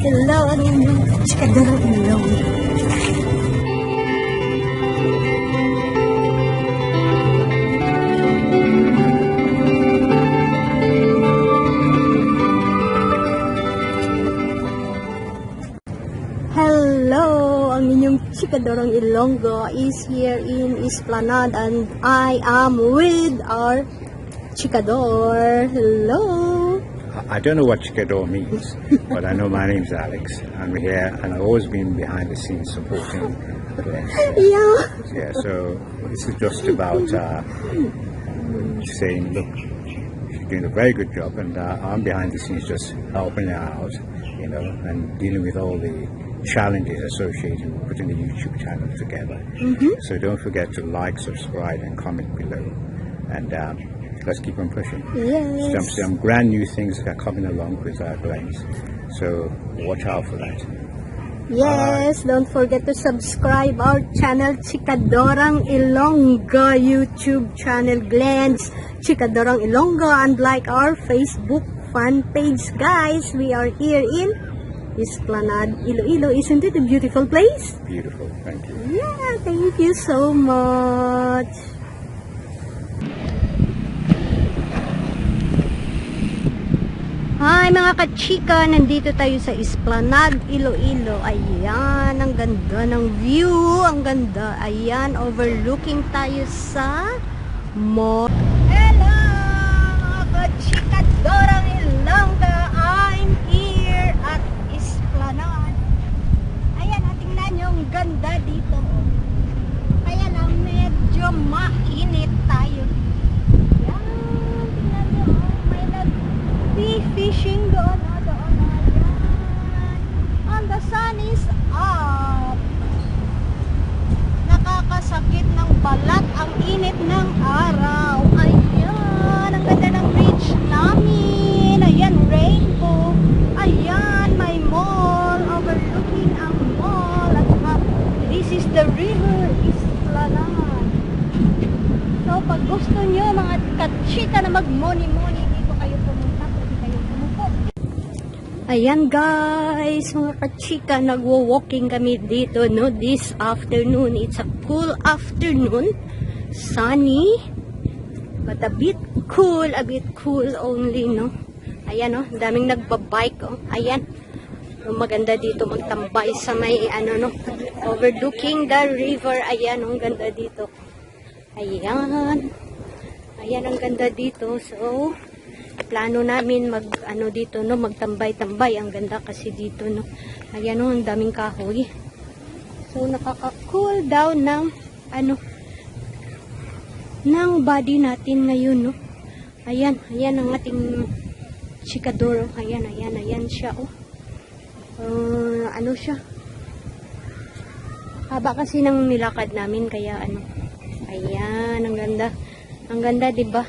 Hello, ang inyong Tsikadorang Ilongga. Hello, ang inyong Tsikadorang Ilongga is here in Esplanade and I am with our Tsikador. Hello. I don't know what Tsikador means, but I know my name's Alex. I'm here, and I've always been behind the scenes supporting Glendz. Yeah, so this is just about saying, look, she's doing a very good job, and I'm behind the scenes just helping her out, you know, and dealing with all the challenges associated with putting the YouTube channel together. So don't forget to like, subscribe, and comment below. And let's keep on pushing. Yes. Some brand new things that are coming along with our Glendz. So watch out for that. Yes, don't forget to subscribe our channel Tsikadorang Ilongga YouTube channel Glendz Tsikadorang Ilongga, and like our Facebook fan page, guys. We are here in Esplanade, Iloilo. Isn't it a beautiful place? Beautiful, thank you. Yeah, thank you so much. Hi mga kachika, nandito tayo sa Esplanade, Iloilo. Ayan, ang ganda ng view, ang ganda. Ayan, overlooking tayo sa mall. Hello mga kachika, Dorang Ilongga. I'm here at Esplanade. Ayan, tingnan nyo, ang ganda dito. Kaya lang medyo mainit tayo. Fishing doon, ayan. And the sun is up. Nakakasakit ng balat ang init ng araw. Ayan, ang ganda ng beach namin. Ayan, rainbow. Ayan, may mall, overlooking ang mall. At this is the river, Esplanade. So, pag gusto nyo mga kachika na mag-money-money, dito kayo pumunta. Ayan guys, mga kachika, nagwo-walking kami dito, no, this afternoon. It's a cool afternoon, sunny, but a bit cool only, no. Ayan, no, daming nagbabike, oh. Ayan, so, maganda dito magtambay sa may, ano, no, overlooking the river. Ayan, ang ganda dito. Ayan, ang ganda dito. So, plano namin mag ano dito, no, magtambay-tambay. Ang ganda kasi dito, no. Ayan, no, ang daming kahoy. So nakaka-cool down ng ano ng body natin ngayon, no. Ayan ang ating Tsikador. Ayan siya, oh. Ano siya? Haba kasi ng nilakad namin, kaya ano. Ayan, ang ganda. Ang ganda, 'di ba?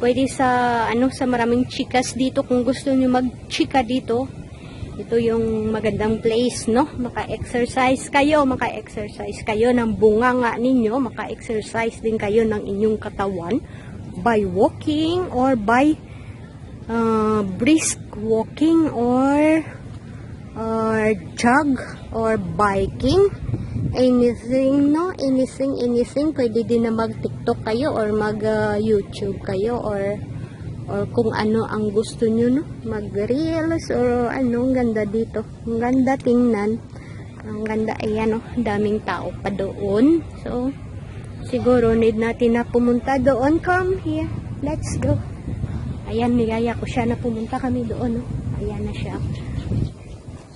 Pwede sa ano, sa maraming chikas dito kung gusto niyo mag-chika dito. Ito yung magandang place, no? Maka-exercise kayo ng bunganga ninyo, maka-exercise din kayo ng inyong katawan by walking or by brisk walking or jog or biking. Anything, no? Anything. Pwede din na mag-TikTok kayo or mag-YouTube kayo or kung ano ang gusto nyo, no? Mag-reels or ano. Ang ganda dito. Ang ganda tingnan. Ang ganda. Ayan, no? Daming tao pa doon. So, siguro need natin na pumunta doon. Come here. Let's go. Ayan, niyaya ko siya na pumunta kami doon, no? Ayan na siya.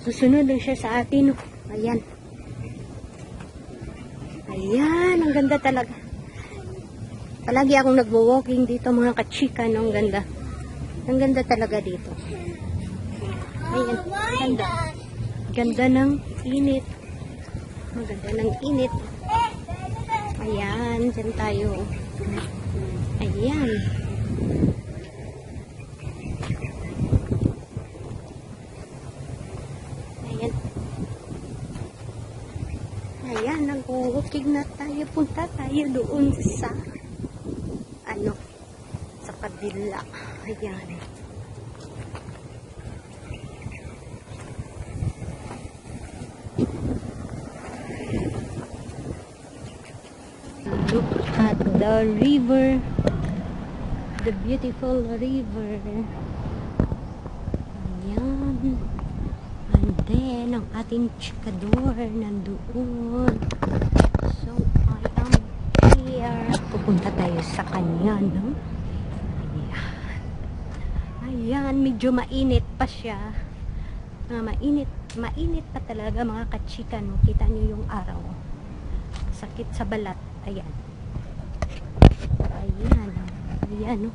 Susunod lang siya sa atin, no? Ayan. Ayan, ang ganda talaga. Palagi akong nagwo-walking dito, mga kachika, no? Ang ganda. Ang ganda talaga dito. Ayan, ganda. Ganda ng init. Ang ganda ng init. Ayan, dyan tayo. Ayan. Ayan, nag-walking na tayo. Punta tayo doon sa ano, sa kabila. Ayan. the river, the beautiful river. Ayan. And then, ang ating Tsikador nandoon. So, I am here. Pupunta tayo sa kanya, no? Ayan. Ayan, medyo mainit pa siya. Mainit pa talaga mga kachika, no? Kita nyo yung araw. Sakit sa balat. Ayan. Ayan. Ayan, no?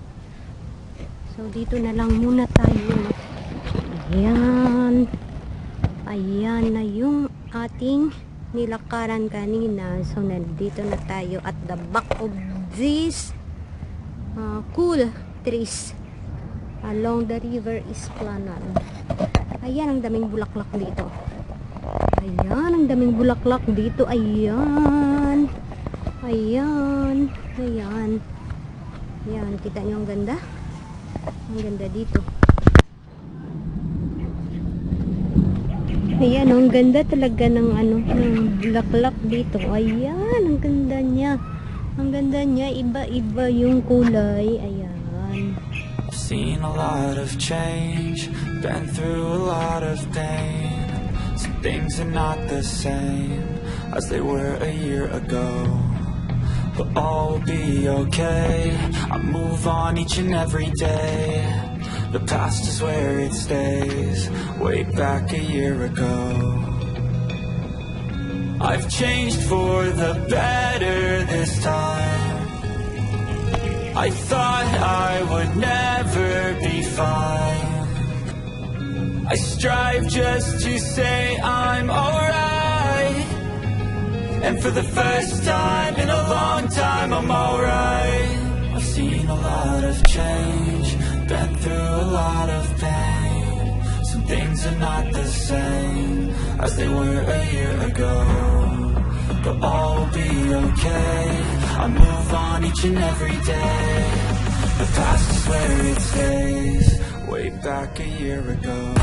So, dito na lang muna tayo, no? Ayan. Ayan na yung ating nilakaran kanina. So, nandito na tayo at the back of this cool trees along the river Esplanade. Ayan, ang daming bulaklak dito. Ayan, ang daming bulaklak dito. Ayan. Ayan. Ayan. Ayan, kita nyo ang ganda? Ang ganda dito. Ayan, ang ganda talaga ng ng bulaklak dito. Ayan, ang ganda niya. Ang ganda niya, iba-iba yung kulay. Ayan. Seen a lot of change, been through a lot of pain. Some things are not the same as they were a year ago, but all will be okay. I move on each and every day. The past is where it stays, way back a year ago. I've changed for the better this time. I thought I would never be fine. I strive just to say I'm alright, and for the first time in a long time I'm alright. I've seen a lot of change, been through a lot of pain. Some things are not the same as they were a year ago, but all will be okay. I move on each and every day. The past is where it stays, way back a year ago.